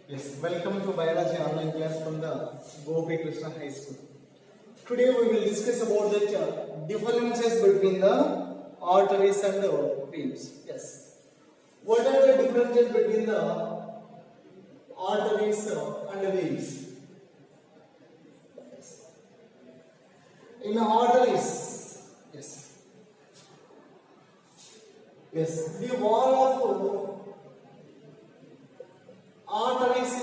Yes, welcome to Biology online class from the Gopi Krishna High School. Today we will discuss about the differences between the arteries and the veins. Yes. What are the differences between the arteries and the veins? Yes. In the arteries, yes, the wall of arteries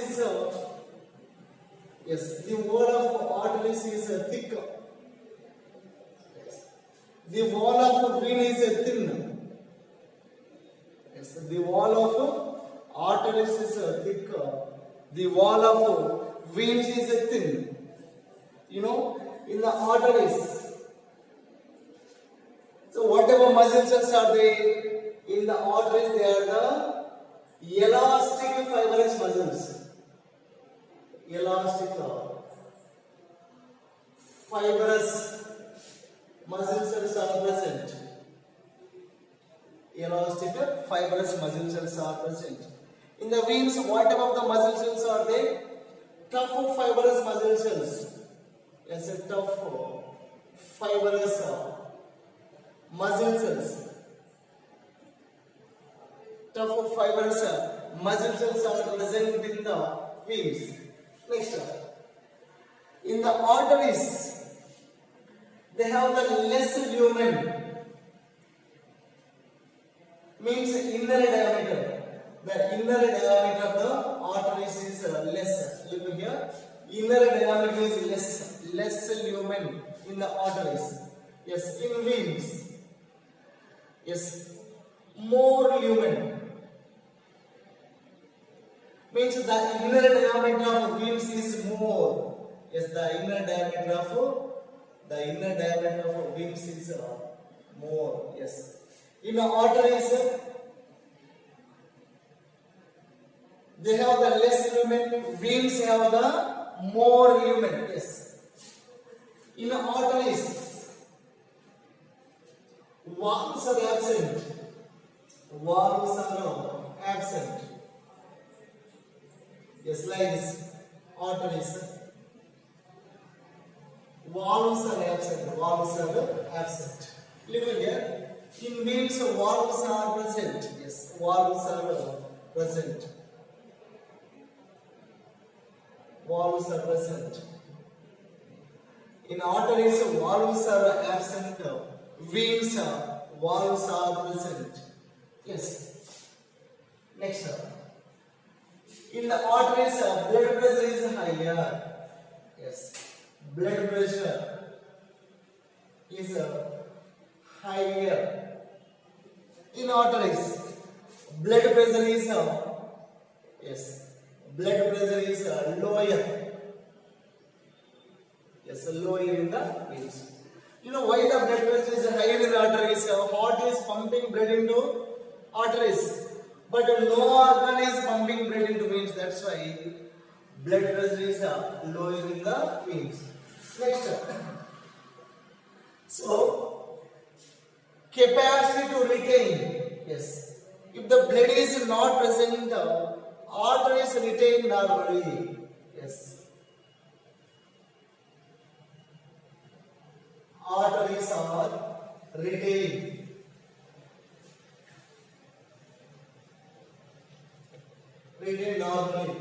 is the wall of arteries is thick. Yes. The wall of vein is thin. Yes. The wall of arteries is thick. The wall of veins is thin. You know, in the arteries. So whatever muscle cells are there in the arteries, they are the elastic fibrous muscles. Elastic fibrous muscle cells are present. Elastic fibrous muscle cells are present. In the veins, whatever the muscle cells are there, tough fibrous muscle cells. Yes, a tough fibrous muscle cells. Tough fibrous muscle cells are present in the veins. Next, in the arteries, they have the less lumen, means inner diameter. The inner diameter of the arteries is less. Look here, inner diameter is less lumen in the arteries. Yes, in veins, yes, more lumen. Means the inner diameter of veins is more. Yes, the inner diameter of veins is more. Yes. In the arteries, they have the less lumen. Veins have the more lumen. Yes. In the arteries, valves are absent. Valves are absent. Yes, like this, arteries. Valves are absent. Valves are absent. Look here. In veins, valves are present. Yes, valves are present. Valves are present. In arteries, valves are absent. Veins, valves are present. Yes. Next. In the arteries, blood pressure is higher. Yes, blood pressure is higher. In arteries, blood pressure is blood pressure is lower. Yes, lower in the veins. You know why the blood pressure is higher in the arteries? Heart is pumping blood into arteries. But no organ is pumping blood into veins. That's why blood pressure is lower in the veins. Next, so capacity to retain. Yes, if the blood is not present, arteries retain normally. Yes, arteries are retained. Retain normally.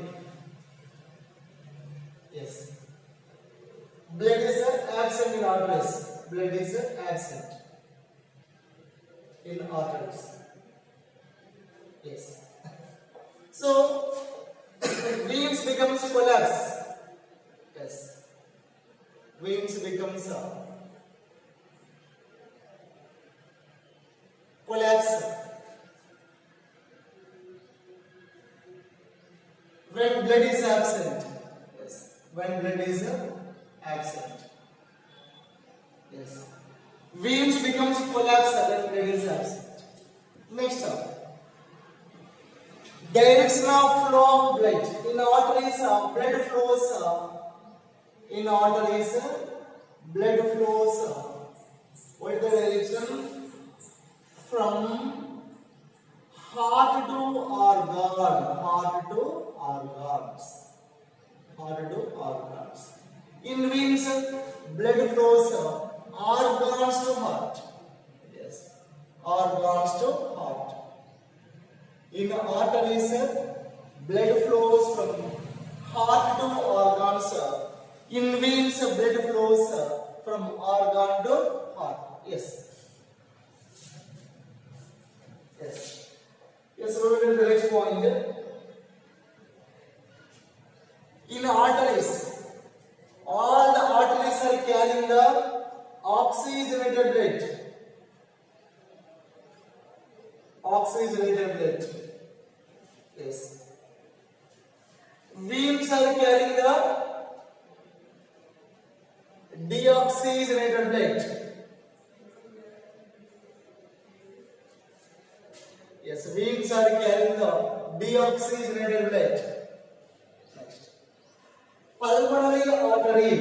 Yes. Blood is absent in arteries. Blood is absent in arteries. Yes. So veins becomes collapse. Yes. Veins becomes collapse. When blood is absent. Yes. When blood is absent. Yes. Veins becomes collapsed when blood is absent. Next up. Direction of flow of blood. In arteries, blood flows. In arteries, blood flows. What is the direction? From heart to organ, heart to organs, heart to organs. In veins, blood flows organs to heart. Yes, organs to heart. In arteries, blood flows from heart to organs. In veins, blood flows from organ to heart. Yes. Yes. Yes, we will do the next point. In arteries, all the arteries are carrying the oxygenated blood. Oxygenated blood. Yes. Veins are carrying the deoxygenated blood. Yes, veins are carrying the deoxygenated blood. Next. Pulmonary artery.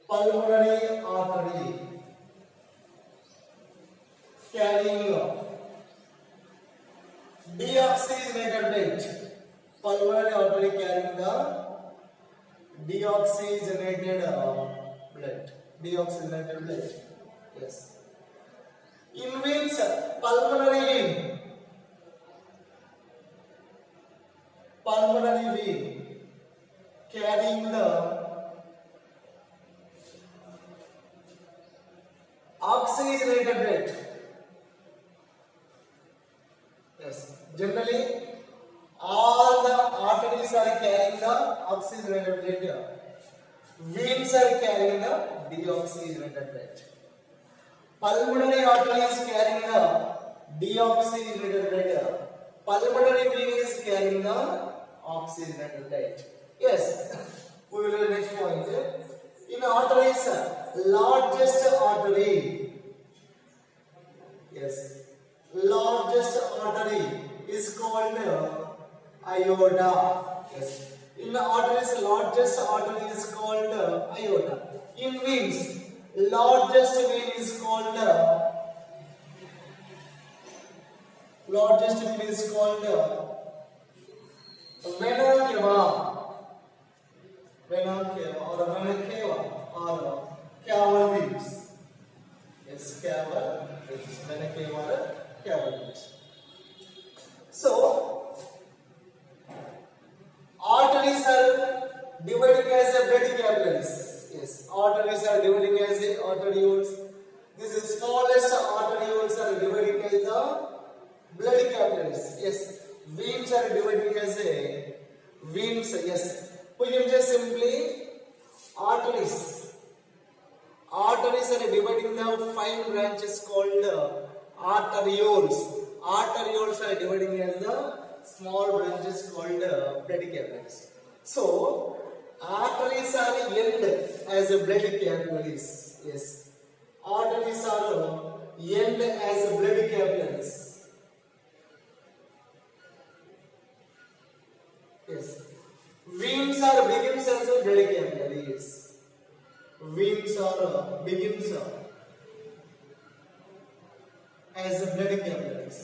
Pulmonary artery. Carrying deoxygenated blood. Pulmonary artery carrying the deoxygenated blood. Deoxygenated blood. Yes. In veins, pulmonary vein. Pulmonary vein carrying the oxygenated blood. Yes, generally all the arteries are carrying the oxygenated blood. Veins are carrying the deoxygenated blood. Pulmonary artery is carrying the deoxygenated blood. Pulmonary vein is carrying the oxygenated blood. Yes, we will do the next point. In arteries, largest artery. Yes, largest artery is called aorta. Yes, in the arteries, largest artery is called aorta. In veins, largest vein is called vena cava. Vena cava or vena cava or caval veins. Yes, caval veins. Vena cava or caval veins. So, arteries are dividing as a blood capillaries. Yes, arteries are dividing as a arterioles. This is smallest arterioles are dividing as the blood capillaries. Yes, veins are dividing as a veins. Yes, we can just simply arteries. Arteries are dividing the 5 branches called arterioles. Arterioles are dividing as the small branches called blood capillaries. So, arteries are end as a blood capillaries. Yes, arteries are end as a blood capillaries. Yes, veins are begins as a blood capillaries. Veins are begins as a blood capillaries.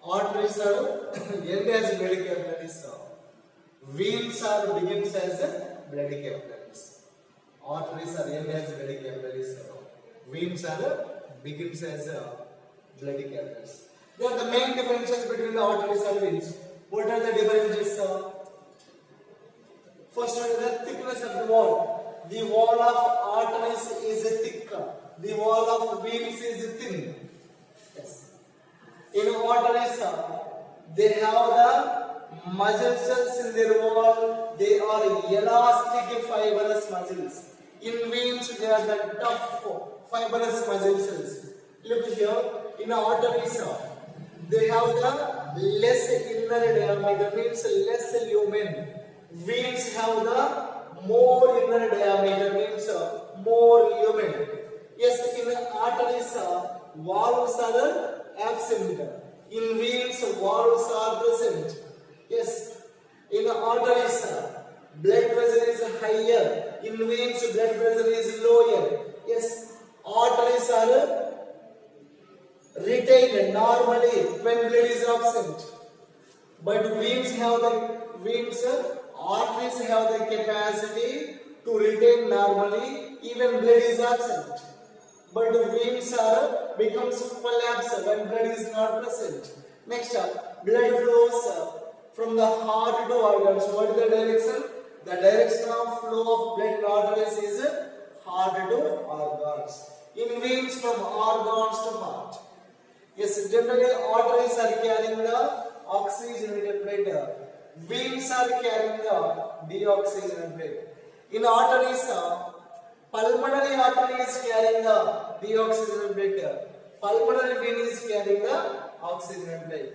Arteries are end as blood capillaries. Veins are begins as blood capillaries. Arteries are end as blood capillaries. Veins are begins as blood capillaries. They are the main differences between the arteries and veins. What are the differences? First one is the thickness of the wall. The wall of arteries is thick. The wall of veins is thin. Yes. In arteries, they have the muscle cells in their wall. They are elastic fibrous muscles. In veins, they are the tough fibrous muscle cells. Look here. In arteries, they have the less inner diameter, means less lumen. Veins have the more inner diameter, means more lumen. Yes, in arteries, valves are absent. In veins, valves are present. Yes, in arteries, blood pressure is higher. In veins, blood pressure is lower. Yes, arteries are retained normally when blood is absent. But arteries have the capacity to retain normally even blood is absent. But the veins are becomes collapse when blood is not present. Next, blood flows from the heart to organs. What is the direction? The direction of flow of blood in arteries is heart to organs. In veins from organs to heart. Yes, generally arteries are carrying the oxygenated blood. Veins are carrying the deoxygenated blood. In arteries, pulmonary artery is carrying the deoxygenated blood. Pulmonary vein is carrying the oxygenated blood.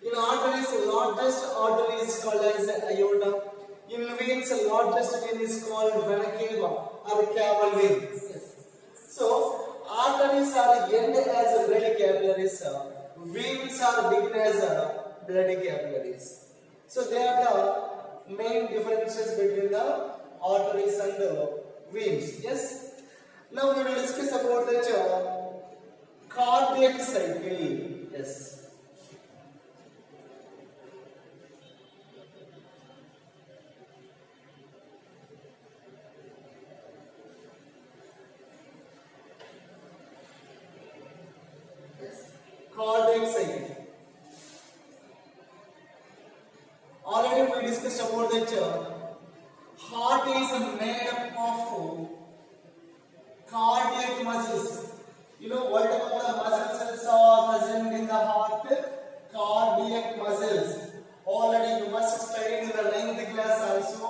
In arteries, largest artery is called as aorta. In veins, largest vein is called vena cava or caval vein. Yes. So, arteries are end as blood capillaries. Veins are begin as blood capillaries. So, they are the main differences between the arteries and veins. Yes. Now we will discuss about the cardiac cycle. Yes. Cardiac cycle. Already we discussed about that heart is made up of cardiac muscles. You know what about the muscle cells are present in the heart? Cardiac muscles. Already you must study in the 9th class also.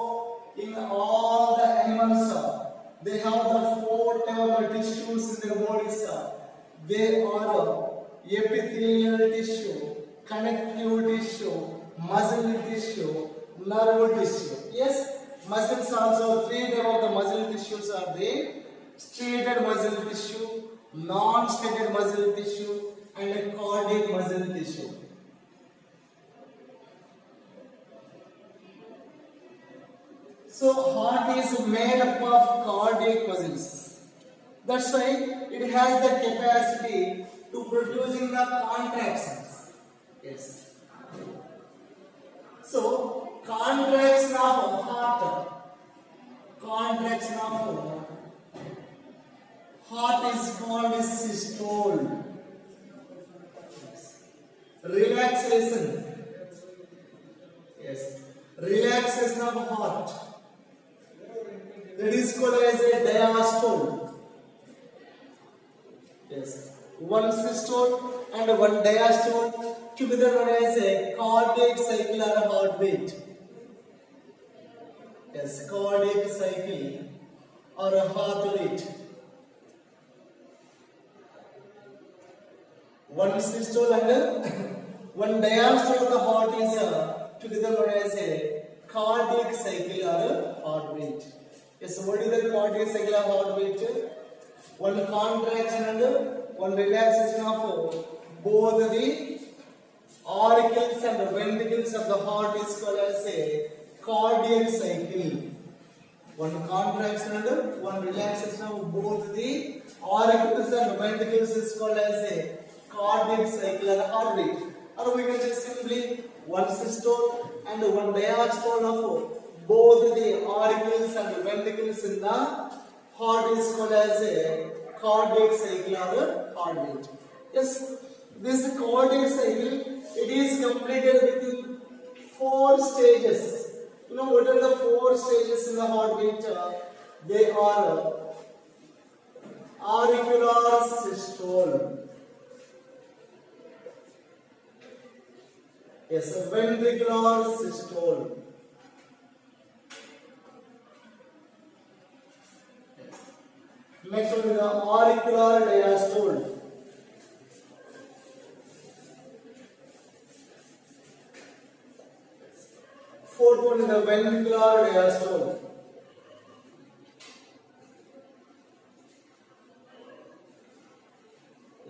In all the animals, they have the 4 terminal tissues in their bodies. They are epithelial tissue, connective tissue, muscle tissue, nerve tissue. Yes, muscles also 3 types of the muscle tissues are there: striated muscle tissue, non-striated muscle tissue, and a cardiac muscle tissue. So heart is made up of cardiac muscles. That's why it has the capacity to producing the contractions. Yes. So contraction of heart is called systole. Relaxation. Yes. Relaxation of heart. That is called as a diastole. Yes. One systole and one diastole together known as a cardiac cycle or heartbeat. Yes, cardiac cycle or a heartbeat. One systole and one diastole of the heart is together known as a cardiac cycle or a heartbeat. Yes, what is the cardiac cycle or heartbeat? One contraction and one relaxation of both the auricles and ventricles of the heart is called as a cardiac cycle. One contraction and one relaxation of both the auricles and ventricles is called as a cardiac cycle or heartbeat. Or we can say simply one systole and one diastole of both the auricles and ventricles in the heart is called as a cardiac cycle or heartbeat. Yes, this cardiac cycle, it is completed within 4 stages. You know what are the 4 stages in the heartbeat? They are auricular systole. Yes, ventricular systole. Next one is the auricular diastole. Fourth one is the ventricular diastole.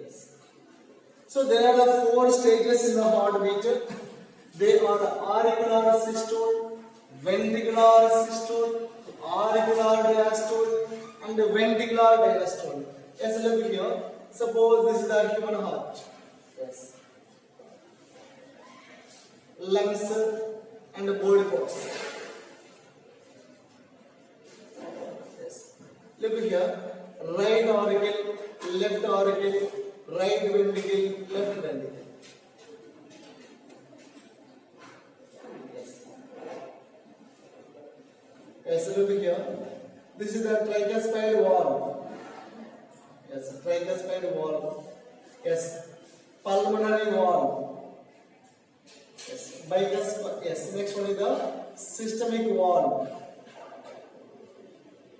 Yes. So there are the 4 stages in the heartbeat. They are the auricular systole, ventricular systole, auricular diastole and ventricular diastole. Yes, look here. Suppose this is the human heart. Yes. Lungs and body parts. Yes. Look here. Right auricle, left auricle, right ventricle, left ventricle. Yes, look here. This is the tricuspid valve. Yes, tricuspid valve. Yes, pulmonary valve. Yes, bicuspid. Yes, next one is the systemic valve.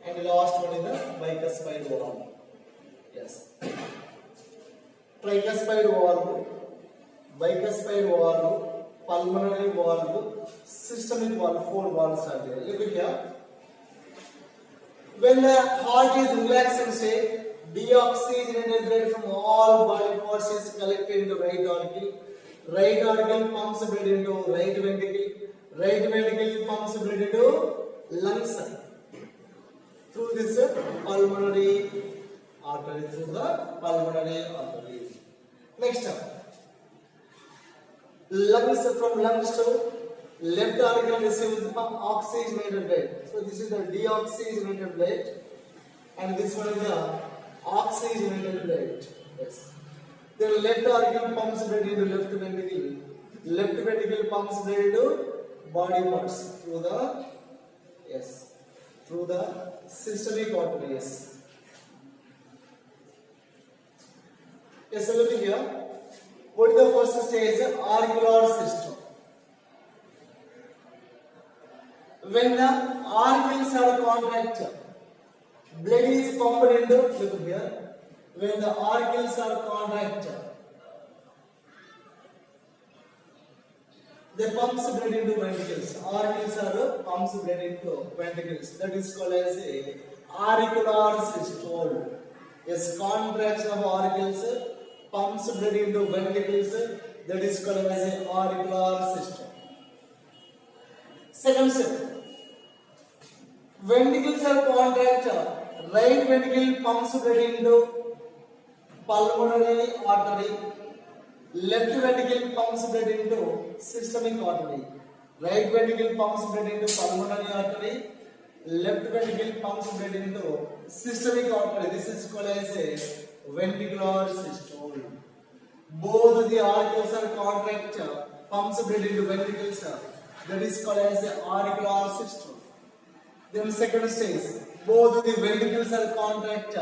And the last one is the bicuspid valve. Yes. Tricuspid valve, bicuspid valve, pulmonary valve, systemic valve. 4 valves are there. Look here. When the heart is relaxed and say, deoxygenated blood from all body parts is collected into right auricle. Right auricle pumps blood into right ventricle. Right ventricle pumps blood into lungs through this pulmonary artery. Through the pulmonary artery. Next up, lungs, from lungs to left auricle receives the oxygenated blood. So this is the deoxygenated blood, and this one is the oxygenated blood. Yes. Then left auricle pumps blood into left ventricle. Left ventricle pumps blood into body parts through the through the systemic artery. Yes. Yes, so look here. What is the first stage? Auricular system. When the auricles are contracted, blood is pumped into, look here. When the auricles are contracted, they pumps blood into ventricles. Auricles are pumps blood into ventricles. That is called as a auricular systole. Yes, contraction of auricles pumps blood into ventricles. That is called as a auricular systole. Second step. Ventricles are contracted. Right ventricle pumps blood into pulmonary artery. Left ventricle pumps blood into systemic artery. Right ventricle pumps blood into pulmonary artery. Left ventricle pumps blood into systemic artery. This is called as a ventricular systole. Both the auricles are contracted, pumps blood into ventricles. That is called as a auricular systole. Then second stage, both the ventricles are contracted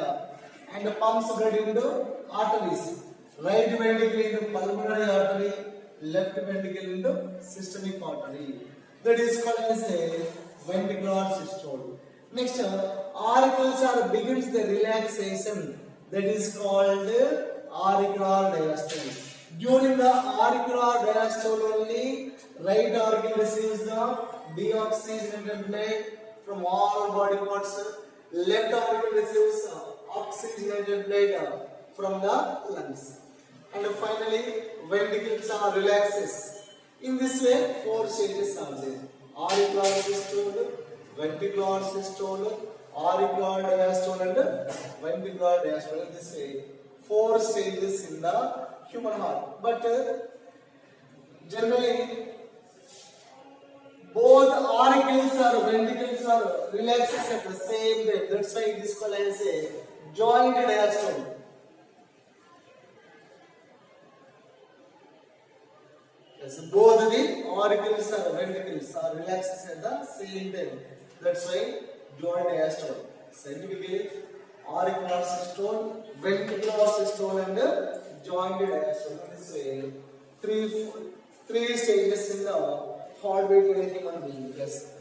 and pumps blood into arteries. Right ventricle into pulmonary artery, left ventricle into systemic artery. That is called as a ventricular systole. Next, auricles are begins the relaxation. That is called auricular diastole. During the auricular diastole only, right auricle receives the deoxygenated blood from all body parts. Left auricle receives oxygenated blood from the lungs. And finally, ventricles are relaxes. In this way, 4 stages are there. Auricular systole, ventricular systole, auricular diastole and ventricular diastole. In this way, 4 stages in the human heart. But generally, both auricles or ventricles are relaxes at the same time. That's why it is called as a joint diastole. Yes, both the auricles or ventricles are relaxes at the same time. That's why joint diastole. Scientifically, auricular systole, ventricular systole, and joint diastole. This way, three stages in the heartbeat in a human being. Yes.